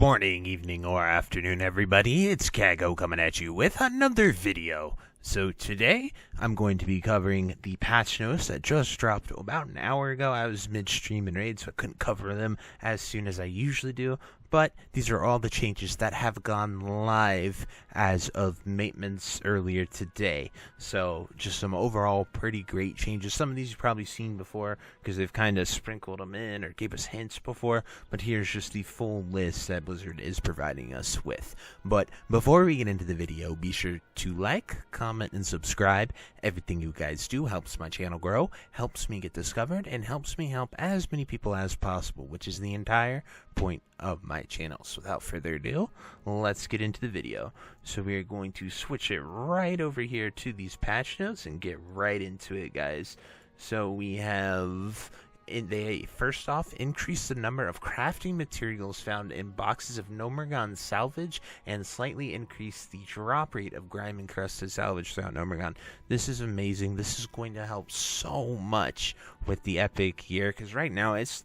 Morning, evening, or afternoon, everybody. It's Kaghoe coming at you with another video. So today, I'm going to be covering the patch notes that just dropped about an hour ago. I was midstream in raid, so I couldn't cover them as soon as I usually do. But these are all the changes that have gone live as of maintenance earlier today. So just some overall pretty great changes. Some of these you've probably seen before because they've kind of sprinkled them in or gave us hints before. But here's just the full list that Blizzard is providing us with. But before we get into the video, be sure to like, comment, and subscribe. Everything you guys do helps my channel grow, helps me get discovered, and helps me help as many people as possible, which is the entire point of my channel. So without further ado, let's get into the video. So we are going to switch it right over here to these patch notes and get right into it, guys. So we have, they first off increased the number of crafting materials found in boxes of Gnomeregan salvage and slightly increased the drop rate of grime encrusted salvage throughout Gnomeregan. This is amazing. This is going to help so much with the epic year, because right now it's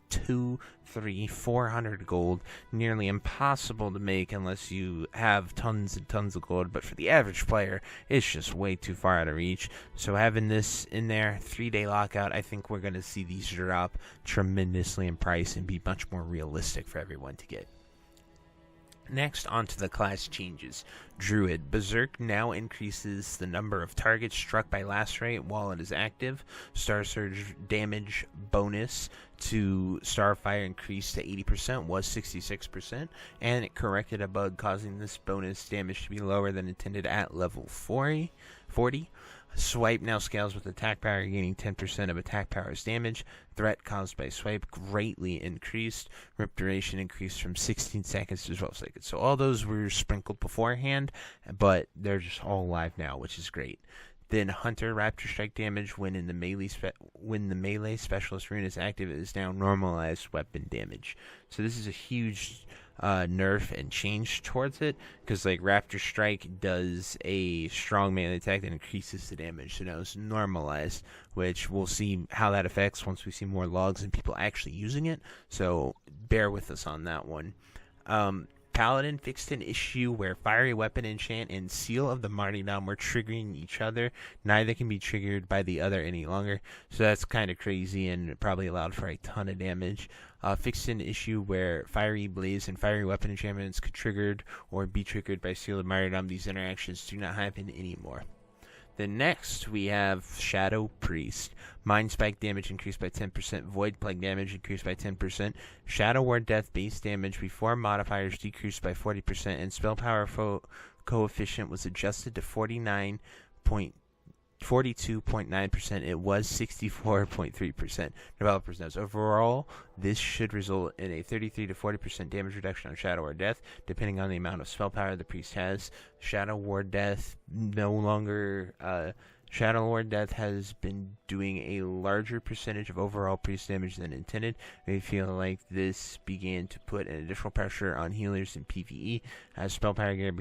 400 gold, nearly impossible to make unless you have tons and tons of gold, but for the average player it's just way too far out of reach. So having this in there, 3-day lockout, I think we're going to see these drop tremendously in price and be much more realistic for everyone to get. Next, on to the class changes. Druid. Berserk now increases the number of targets struck by lacerate while it is active. Star Surge damage bonus to Starfire increased to 80%, was 66%, and it corrected a bug causing this bonus damage to be lower than intended at level 40. Swipe now scales with attack power, gaining 10% of attack power's damage. Threat caused by swipe greatly increased. Rip duration increased from 16 seconds to 12 seconds. So all those were sprinkled beforehand, but they're just all live now, which is great. Then Hunter Raptor Strike damage when the melee specialist rune is active is now normalized weapon damage. So this is a huge nerf and change towards it, because like Raptor Strike does a strong melee attack that increases the damage, so now it's normalized, which we'll see how that affects once we see more logs and people actually using it, so bear with us on that one. Paladin fixed an issue where Fiery Weapon Enchant and Seal of the Martyrdom were triggering each other. Neither can be triggered by the other any longer, so that's kind of crazy and probably allowed for a ton of damage. Fixed an issue where Fiery Blaze and Fiery Weapon Enchantments could triggered or be triggered by Seal of Martyrdom. These interactions do not happen anymore. Then next, we have Shadow Priest. Mind Spike damage increased by 10%. Void Plague damage increased by 10%. Shadow Ward Death base damage before modifiers decreased by 40%. And Spell Power coefficient was adjusted to 42.9%. It was 64.3%. Developers knows. Overall, this should result in a 33 to 40% damage reduction on Shadow Ward Death, depending on the amount of spell power the priest has. Shadow Ward Death no longer. Shadow Ward Death has been doing a larger percentage of overall priest damage than intended. We feel like this began to put an additional pressure on healers in PvE as spell power gear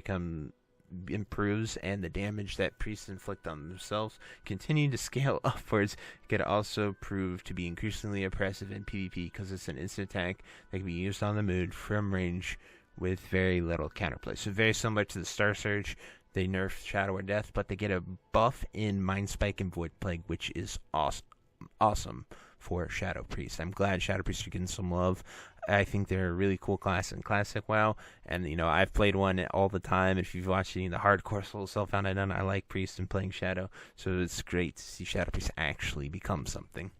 improves and the damage that priests inflict on themselves continue to scale upwards. It could also prove to be increasingly oppressive in PvP because it's an instant attack that can be used on the move from range with very little counterplay. So very similar to the Star Surge. They nerfed Shadow or Death, but they get a buff in Mind Spike and Void Plague, which is awesome for Shadow Priest. I'm glad Shadow Priests are getting some love. I think they're a really cool class in Classic WoW, and you know, I've played one all the time. If you've watched any of the hardcore Soul Self-Found I've done, I like Priest and playing Shadow, so it's great to see Shadow Priest actually become something.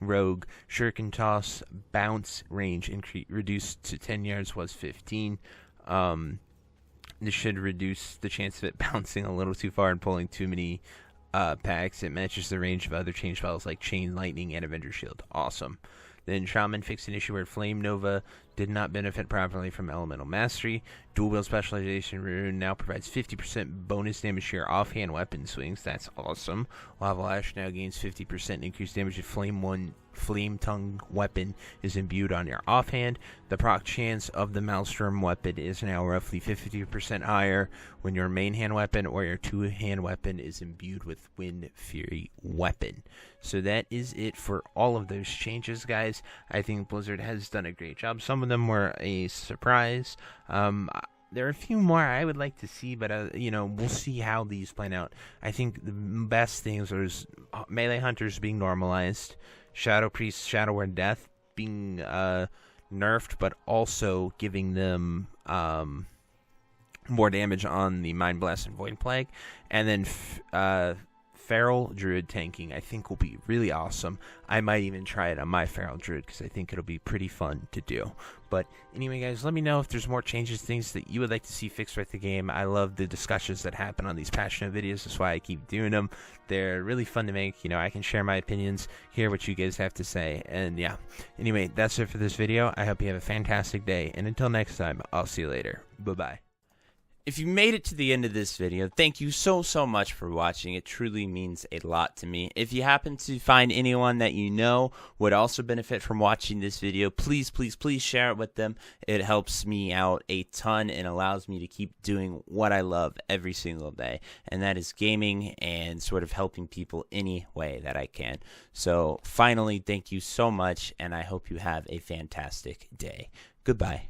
Rogue. Shuriken Toss bounce range reduced to 10 yards, was 15. This should reduce the chance of it bouncing a little too far and pulling too many packs. It matches the range of other chain spells like Chain Lightning and Avenger Shield. Awesome. Then Shaman fixed an issue where Flame Nova did not benefit properly from Elemental Mastery. Dual Wield Specialization Rune now provides 50% bonus damage to your offhand weapon swings. That's awesome. Lava Lash now gains 50% increased damage if Flame Tongue weapon is imbued on your offhand. The proc chance of the Maelstrom weapon is now roughly 50% higher when your main hand weapon or your two-hand weapon is imbued with Wind Fury weapon. So that is it for all of those changes, guys. I think Blizzard has done a great job. Some some of them were a surprise. There are a few more I would like to see, but we'll see how these plan out. I think the best things are melee hunters being normalized, shadow priests, shadow word death being nerfed, but also giving them more damage on the mind blast and void plague, and then feral druid tanking I think will be really awesome. I might even try it on my feral druid because I think it'll be pretty fun to do. But anyway, guys, let me know if there's more changes, things that you would like to see fixed with the game. I love the discussions that happen on these passionate videos. That's why I keep doing them. They're really fun to make. I can share my opinions, hear what you guys have to say, and yeah. Anyway, that's it for this video. I hope you have a fantastic day, and until next time, I'll see you later. Bye-bye. If you made it to the end of this video, thank you so much for watching. It truly means a lot to me. If you happen to find anyone that you know would also benefit from watching this video, please share it with them. It helps me out a ton and allows me to keep doing what I love every single day, and that is gaming and sort of helping people any way that I can. So finally, thank you so much, and I hope you have a fantastic day. Goodbye.